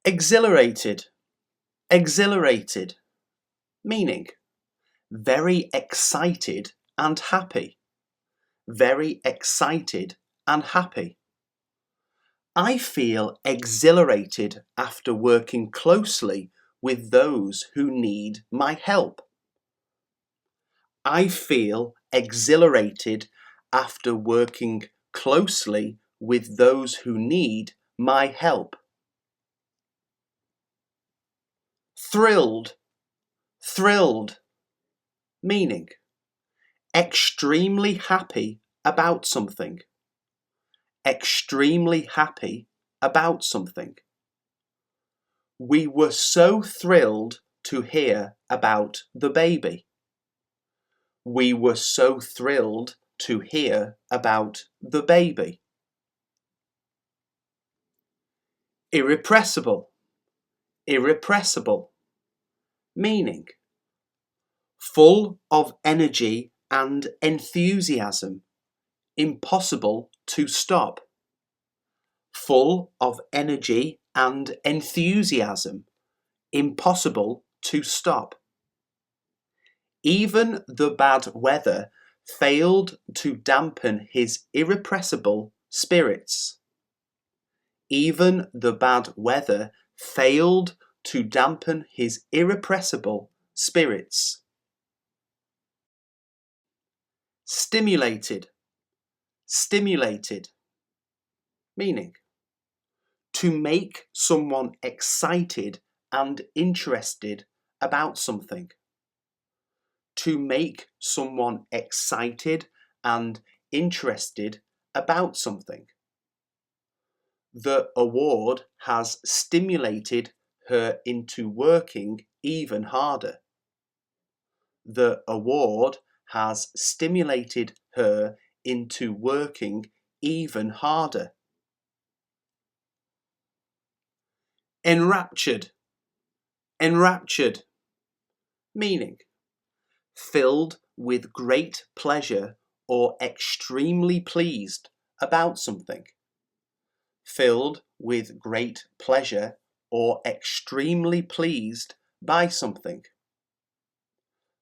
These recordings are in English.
Exhilarated, exhilarated, meaning very excited and happy, very excited and happy. I feel exhilarated after working closely with those who need my help. I feel exhilarated after working closely with those who need my help. Thrilled, thrilled, meaning extremely happy about something, extremely happy about something. We were so thrilled to hear about the baby. We were so thrilled to hear about the baby. Irrepressible, irrepressible, meaning full of energy and enthusiasm, impossible to stop. Full of energy and enthusiasm, impossible to stop. Even the bad weather failed to dampen his irrepressible spirits. Even the bad weather failed to dampen his irrepressible spirits. Stimulated, stimulated, meaning to make someone excited and interested about something. To make someone excited and interested about something. The award has stimulated her into working even harder. The award has stimulated her into working even harder. Enraptured, enraptured, meaning filled with great pleasure or extremely pleased about something. Filled with great pleasure or extremely pleased by something.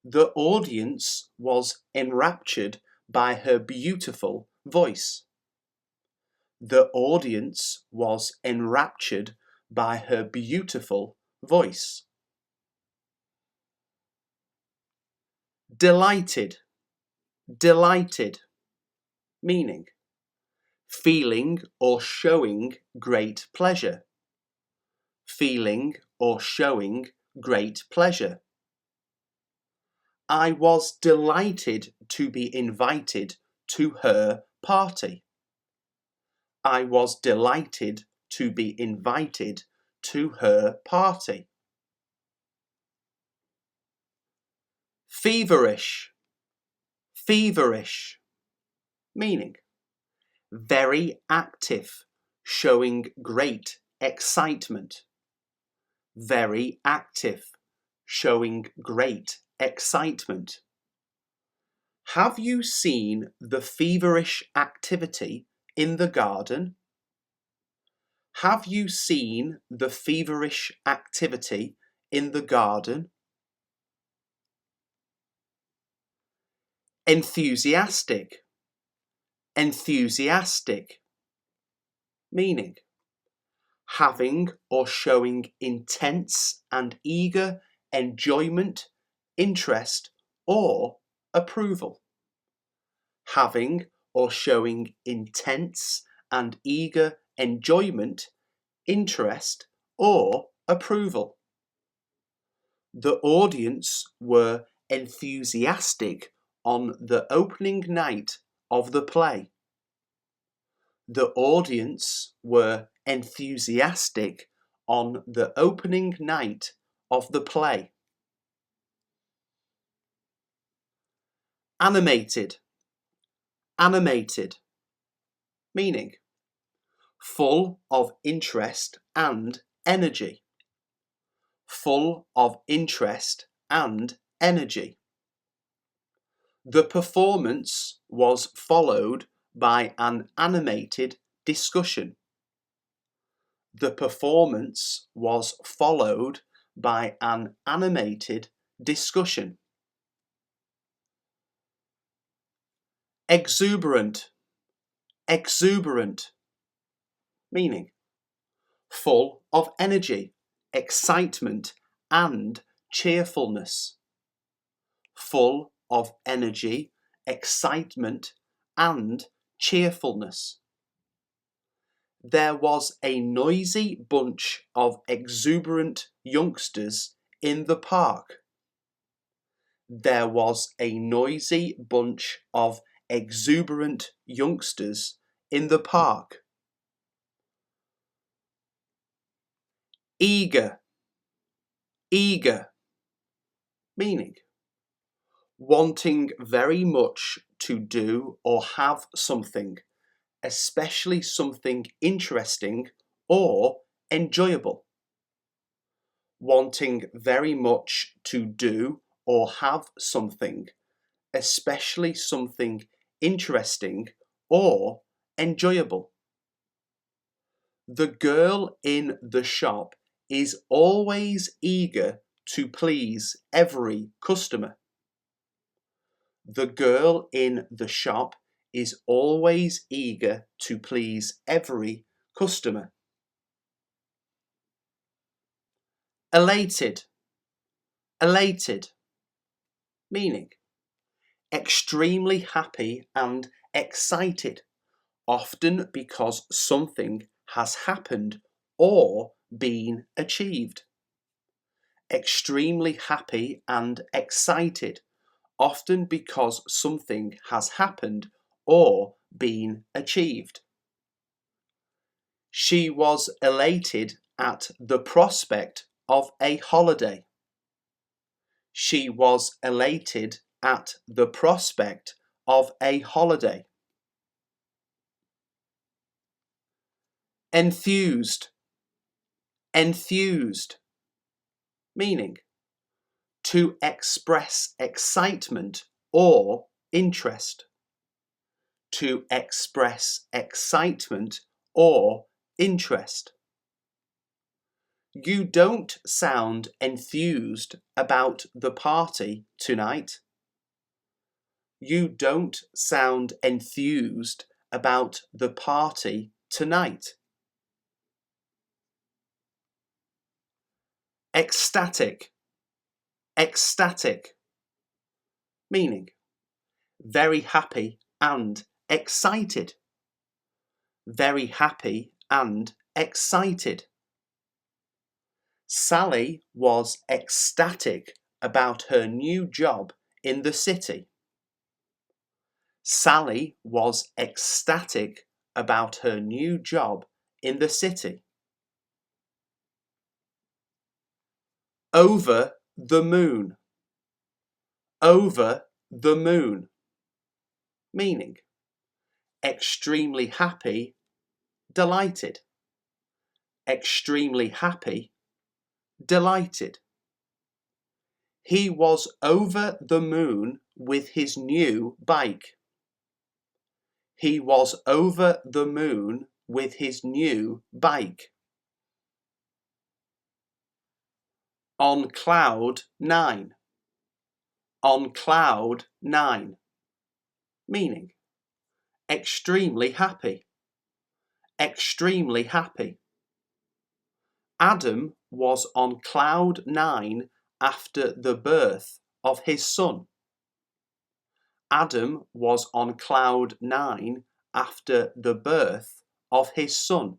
The audience was enraptured by her beautiful voice. The audience was enraptured by her beautiful voice. Delighted, delighted, meaning feeling or showing great pleasure. Feeling or showing great pleasure. I was delighted to be invited to her party. I was delighted to be invited to her party. Feverish, feverish, meaning very active, showing great excitement. Very active, showing great excitement. Have you seen the feverish activity in the garden? Have you seen the feverish activity in the garden? Enthusiastic, enthusiastic, meaning having or showing intense and eager enjoyment, interest, or approval. Having or showing intense and eager enjoyment, interest, or approval. The audience were enthusiastic on the opening night of the play. The audience were enthusiastic on the opening night of the play. Animated, animated, meaning full of interest and energy. Full of interest and energy. The performance was followed by an animated discussion. The performance was followed by an animated discussion. Exuberant, exuberant, meaning full of energy, excitement, and cheerfulness. Full of energy, excitement, and cheerfulness. There was a noisy bunch of exuberant youngsters in the park. There was a noisy bunch of exuberant youngsters in the park. Eager, eager, meaning wanting very much to do or have something, especially something interesting or enjoyable. Wanting very much to do or have something, especially something interesting or enjoyable. The girl in the shop is always eager to please every customer. The girl in the shop is always eager to please every customer. Elated, elated, meaning extremely happy and excited, often because something has happened or been achieved. Extremely happy and excited, often because something has happened or been achieved. She was elated at the prospect of a holiday. She was elated at the prospect of a holiday. Enthused, enthused, meaning to express excitement or interest. To express excitement or interest. You don't sound enthused about the party tonight. You don't sound enthused about the party tonight. Ecstatic, ecstatic, meaning very happy and excited. Very happy and excited. Sally was ecstatic about her new job in the city. Sally was ecstatic about her new job in the city. Over the moon. Over the moon. Meaning extremely happy, delighted. Extremely happy, delighted. He was over the moon with his new bike. He was over the moon with his new bike. On cloud 9. On cloud 9. Meaning extremely happy. Extremely happy. Adam was on cloud 9 after the birth of his son. Adam was on cloud 9 after the birth of his son.